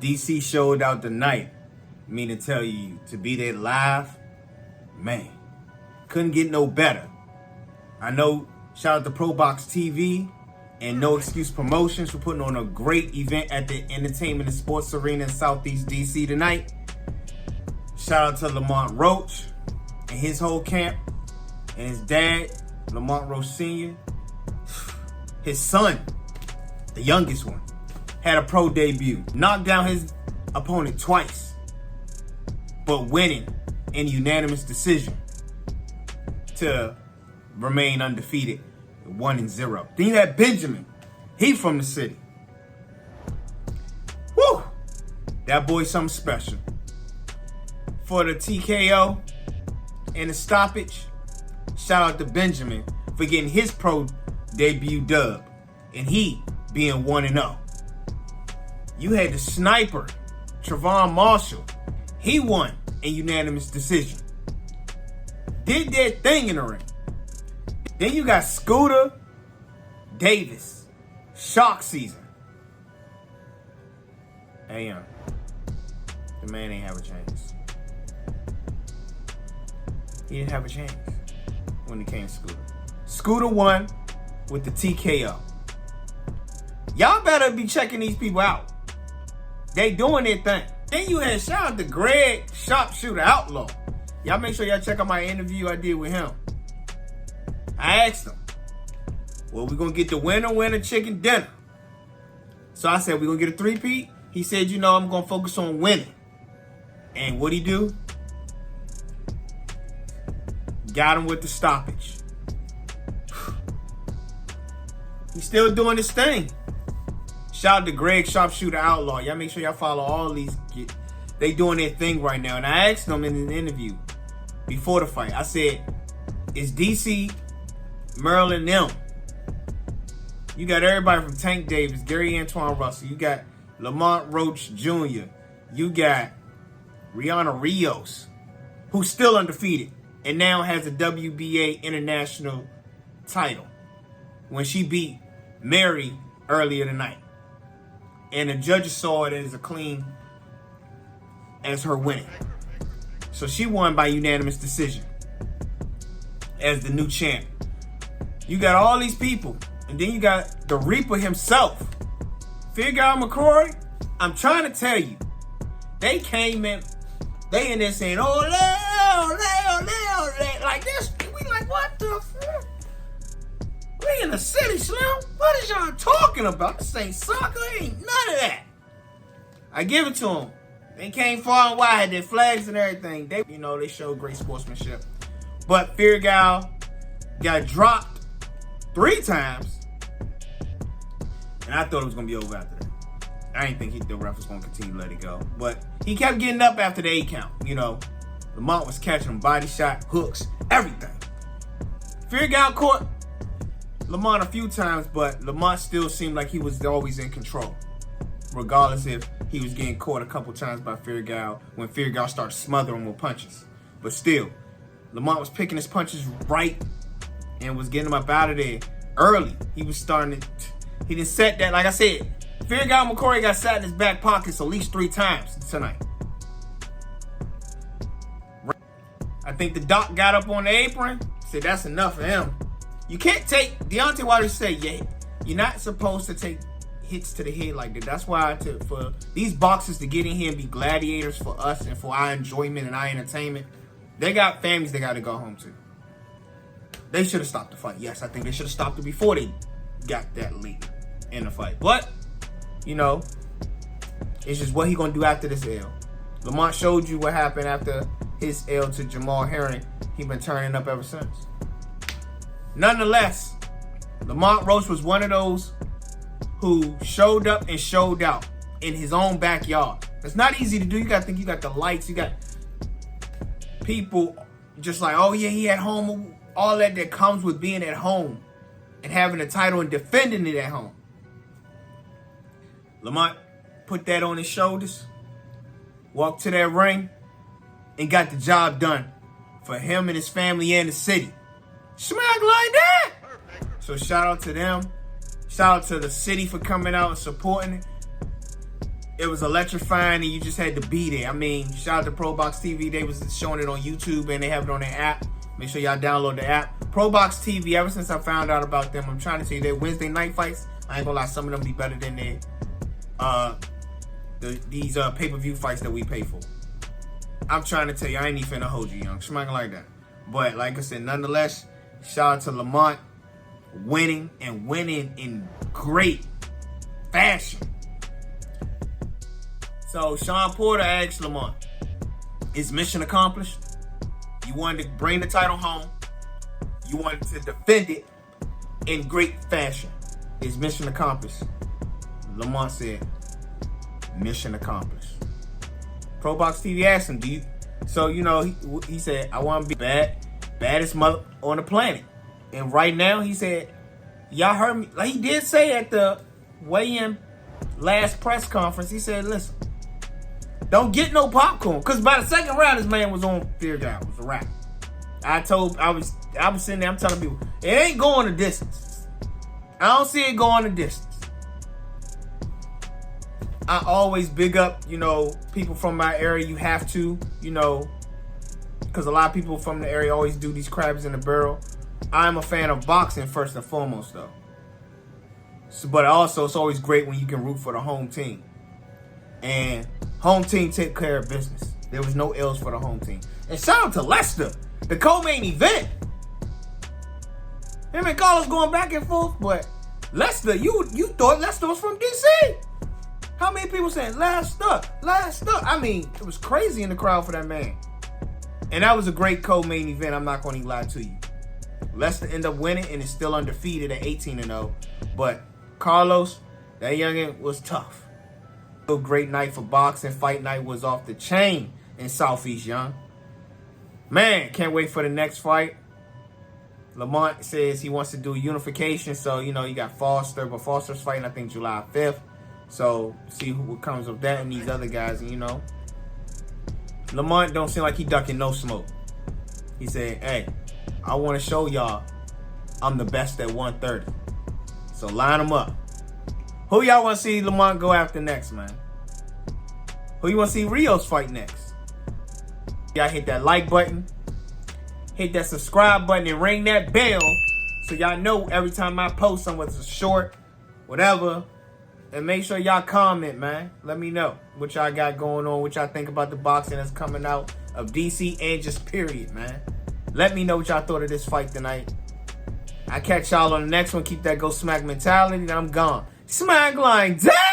DC showed out tonight. Mean to tell you, to be there live, man, couldn't get no better. I know, shout out to Pro Box TV and No Excuse Promotions for putting on a great event at the Entertainment and Sports Arena in Southeast DC tonight. Shout out to Lamont Roach and his whole camp, and his dad, Lamont Roach Jr. His son, the youngest one, had a pro debut. Knocked down his opponent twice, but winning in unanimous decision to remain undefeated, 1-0. Then you had Benjamin. He from the city. Woo! That boy's something special. For the TKO and the stoppage, shout out to Benjamin for getting his pro debut dub, and he being 1-0. You had the sniper, Trayvon Marshall. He won in unanimous decision. Did that thing in the ring. Then you got Scooter Davis, shock season. Hey, the man ain't have a chance. He didn't have a chance when it came to Scooter. Scooter won with the TKO. Y'all better be checking these people out. They doing their thing. Then you had shout out to Greg Sharpshooter Outlaw. Y'all make sure y'all check out my interview I did with him. I asked him, well, we're going to get the winner chicken dinner. So I said, we're going to get a three-peat? He said, you know, I'm going to focus on winning. And what'd he do? Got him with the stoppage. He's still doing his thing. Shout out to Greg Sharpshooter Outlaw. Y'all make sure y'all follow all these. They doing their thing right now. And I asked them in an interview before the fight. I said, is DC, Maryland, them? You got everybody from Tank Davis, Gary Antoine Russell. You got Lamont Roach Jr. You got Rihanna Rios, who's still undefeated and now has a WBA international title when she beat Mary earlier tonight. And the judges saw it as a clean as her winning. So she won by unanimous decision as the new champ. You got all these people. And then you got the Reaper himself. Feargal McCrory. I'm trying to tell you. They came in. They in there saying, oh, Leo, like this. We like, what the fuck? We in the city, Slim. What is y'all talking about? This ain't soccer. Ain't none of that. I give it to them. They came far and wide, had their flags and everything. They, you know, they showed great sportsmanship. But Feargal got dropped 3 times. And I thought it was going to be over after that. I didn't think the ref was going to continue to let it go. But he kept getting up after the 8 count. You know, Lamont was catching him, body shot, hooks, everything. Feargal caught Lamont a few times, but Lamont still seemed like he was always in control, regardless if he was getting caught a couple times by Feargal when Feargal started smothering him with punches. But still, Lamont was picking his punches right and was getting him up out of there early. He was starting to, he didn't set that, like I said, Feargal McCrory got sat in his back pockets at least 3 times tonight. I think the doc got up on the apron, said that's enough for him. You can't take, Deontay Wilder said, yeah, you're not supposed to take hits to the head like that. That's why for these boxers to get in here and be gladiators for us and for our enjoyment and our entertainment, they got families they got to go home to. They should have stopped the fight. Yes, I think they should have stopped it before they got that lead in the fight. But, you know, it's just what he going to do after this L. Lamont showed you what happened after his L to Jamal Herring. He been turning up ever since. Nonetheless, Lamont Roach was one of those who showed up and showed out in his own backyard. It's not easy to do. You got to think you got the lights. You got people just like, oh, yeah, he at home. All that comes with being at home and having a title and defending it at home. Lamont put that on his shoulders, walked to that ring, and got the job done for him and his family and the city. Smack like that! So shout out to them. Shout out to the city for coming out and supporting it. it was electrifying, and you just had to be there. I mean, shout out to ProBox TV. They was showing it on YouTube, and they have it on their app. Make sure y'all download the app. ProBox TV, ever since I found out about them, I'm trying to tell you, their Wednesday night fights, I ain't gonna lie, some of them be better than these pay-per-view fights that we pay for. I'm trying to tell you, I ain't even finna hold you, young. Smacking like that. But like I said, nonetheless, shout out to Lamont winning in great fashion. So Sean Porter asked Lamont, is mission accomplished? You wanted to bring the title home. You wanted to defend it in great fashion. Is mission accomplished? Lamont said, mission accomplished. ProBox TV asked him, do you? So, you know, he said, I want to be baddest mother on the planet. And right now, he said, y'all heard me. Like he did say at the weigh-in last press conference, he said, listen, don't get no popcorn. Because by the second round, this man was on Feargal. It was a wrap. I was sitting there, I'm telling people, it ain't going the distance. I don't see it going the distance. I always big up, you know, people from my area. You have to, you know, because a lot of people from the area always do these crabs in the barrel. I'm a fan of boxing first and foremost, though. So, but also, it's always great when you can root for the home team. And home team take care of business. There was no L's for the home team. And shout out to Lester, the co-main event. Him and Carlos going back and forth, but Lester, you thought Lester was from DC. How many people saying Lester? I mean, it was crazy in the crowd for that man. And that was a great co-main event. I'm not going to even lie to you. Lester ended up winning and is still undefeated at 18-0. But Carlos, that youngin' was tough. A great night for boxing. Fight night was off the chain in Southeast, young. Man, can't wait for the next fight. Lamont says he wants to do unification. So, you know, you got Foster. But Foster's fighting, I think, July 5th. So, see what comes of that and these other guys, you know. Lamont don't seem like he ducking no smoke. He said, hey, I want to show y'all I'm the best at 130. So, line them up. Who y'all want to see Lamont go after next, man? Who you want to see Rios fight next? Y'all hit that like button. Hit that subscribe button and ring that bell so y'all know every time I post something, whether it's a short, whatever. And make sure y'all comment, man. Let me know what y'all got going on, what y'all think about the boxing that's coming out of DC and just period, man. Let me know what y'all thought of this fight tonight. I catch y'all on the next one. Keep that go smack mentality, and I'm gone. Smack like that!